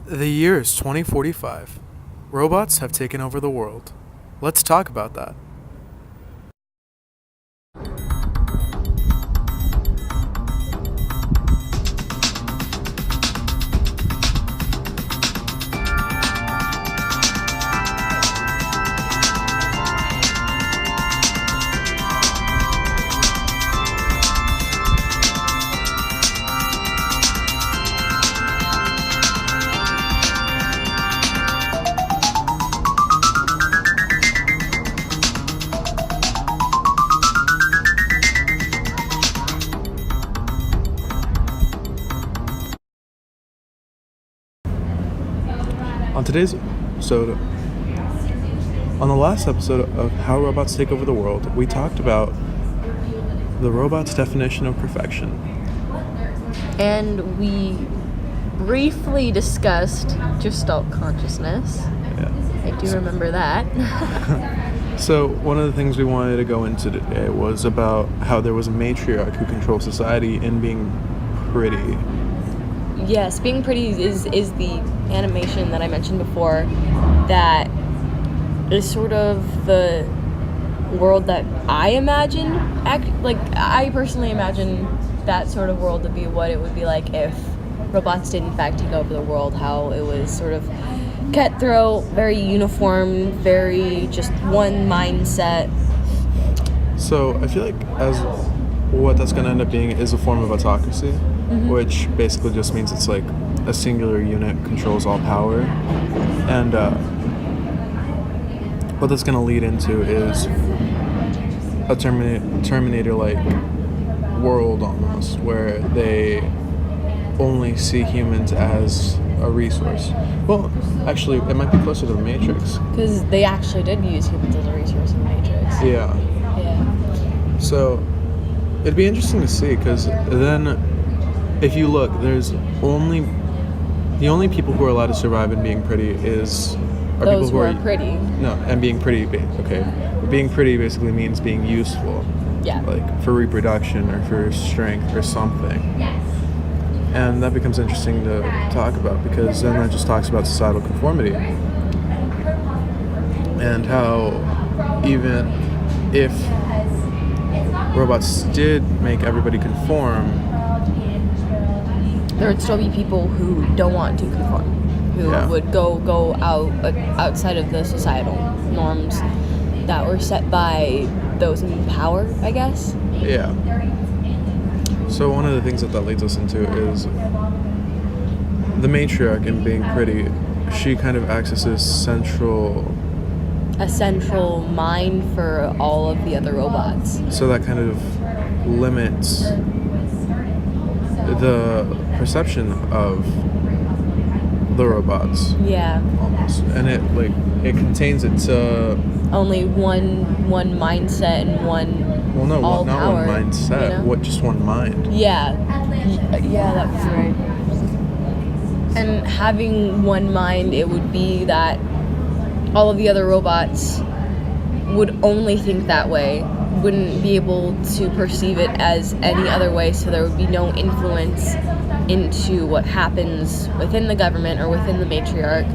The year is 2045. Robots have taken over the world. Let's talk about that. On today's episode, on the last episode of How Robots Take Over the World, we talked about the robot's definition of perfection. And we briefly discussed Gestalt consciousness. Yeah. I do remember that. So one of the things we wanted to go into today was about how there was a matriarch who controls society in being pretty. Yes, being pretty is the animation that I mentioned before that is sort of the world that I imagine. I personally imagine that sort of world to be what it would be like if robots did in fact take over the world, how it was sort of cutthroat, very uniform, very just one mindset. So I feel like as what that's going to end up being is a form of autocracy, which basically just means it's like a singular unit controls all power. And what that's going to lead into is a Terminator-like world almost, where they only see humans as a resource. Well, actually, it might be closer to the Matrix. Because they actually did use humans as a resource in the Matrix. Yeah. So it'd be interesting to see, because then if you look, there's the only people who are allowed to survive in being pretty are those people who are pretty. No, and being pretty, okay. Being pretty basically means being useful. Yeah. Like for reproduction or for strength or something. And that becomes interesting to talk about, because then that just talks about societal conformity. And how even if robots did make everybody conform, there would still be people who don't want to conform, who would go outside of the societal norms that were set by those in power, I guess. Yeah. So one of the things that leads us into is the matriarch in being pretty. She kind of acts as a central mind for all of the other robots. So that kind of limits the perception of the robots. Yeah. Almost. And it contains it to only one mindset and one all not power, one mindset. You know? Just one mind. Yeah, that's right. And having one mind, it would be that all of the other robots would only think that way, wouldn't be able to perceive it as any other way, so there would be no influence into what happens within the government or within the matriarch.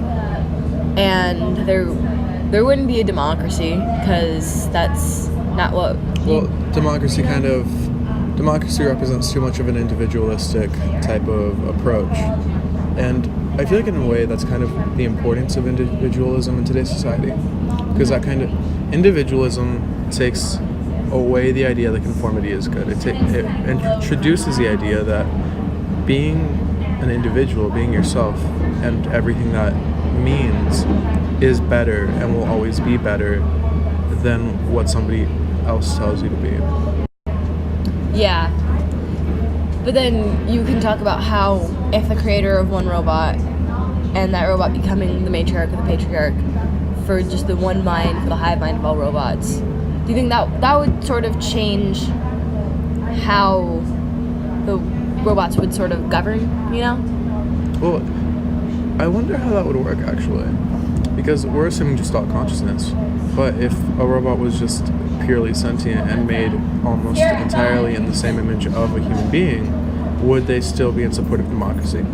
And there wouldn't be a democracy, because that's not what... Well, democracy represents too much of an individualistic type of approach. And I feel like in a way that's kind of the importance of individualism in today's society. Because that kind of individualism takes away the idea that conformity is good. It introduces the idea that being an individual, being yourself, and everything that means is better and will always be better than what somebody else tells you to be. Yeah. But then you can talk about how if the creator of one robot and that robot becoming the matriarch or the patriarch for just the one mind, for the hive mind of all robots, do you think that would sort of change how the robots would sort of govern, you know? Well, I wonder how that would work, actually. Because we're assuming Gestalt consciousness. But if a robot was just purely sentient and made almost entirely in the same image of a human being, would they still be in support of democracy?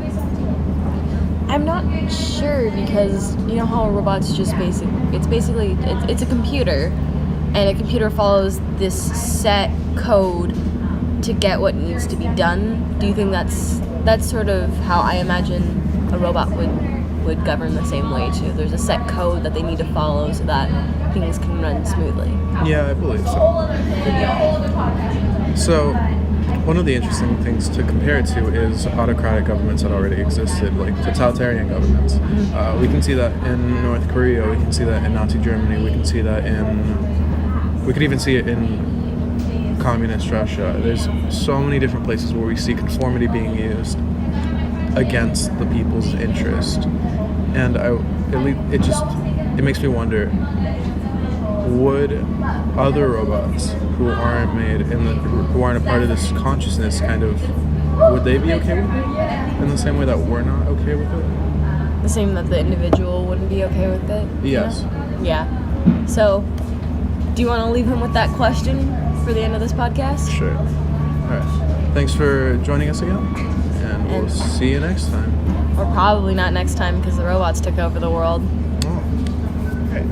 I'm not sure, because you know how a robot's just it's a computer, and a computer follows this set code to get what needs to be done. Do you think that's sort of how I imagine a robot would govern the same way too? There's a set code that they need to follow so that things can run smoothly. Yeah, I believe so. So, one of the interesting things to compare it to is autocratic governments that already existed, like totalitarian governments. We can see that in North Korea, we can see that in Nazi Germany, we could even see it in communist Russia. There's so many different places where we see conformity being used against the people's interest. And it makes me wonder, would other robots who aren't who aren't a part of this consciousness would they be okay with it in the same way that we're not okay with it? The same that the individual wouldn't be okay with it? Yes. You know? Yeah. So, do you want to leave him with that question for the end of this podcast? Sure. All right. Thanks for joining us again, and we'll see you next time. Or probably not next time, because the robots took over the world. Oh. Okay.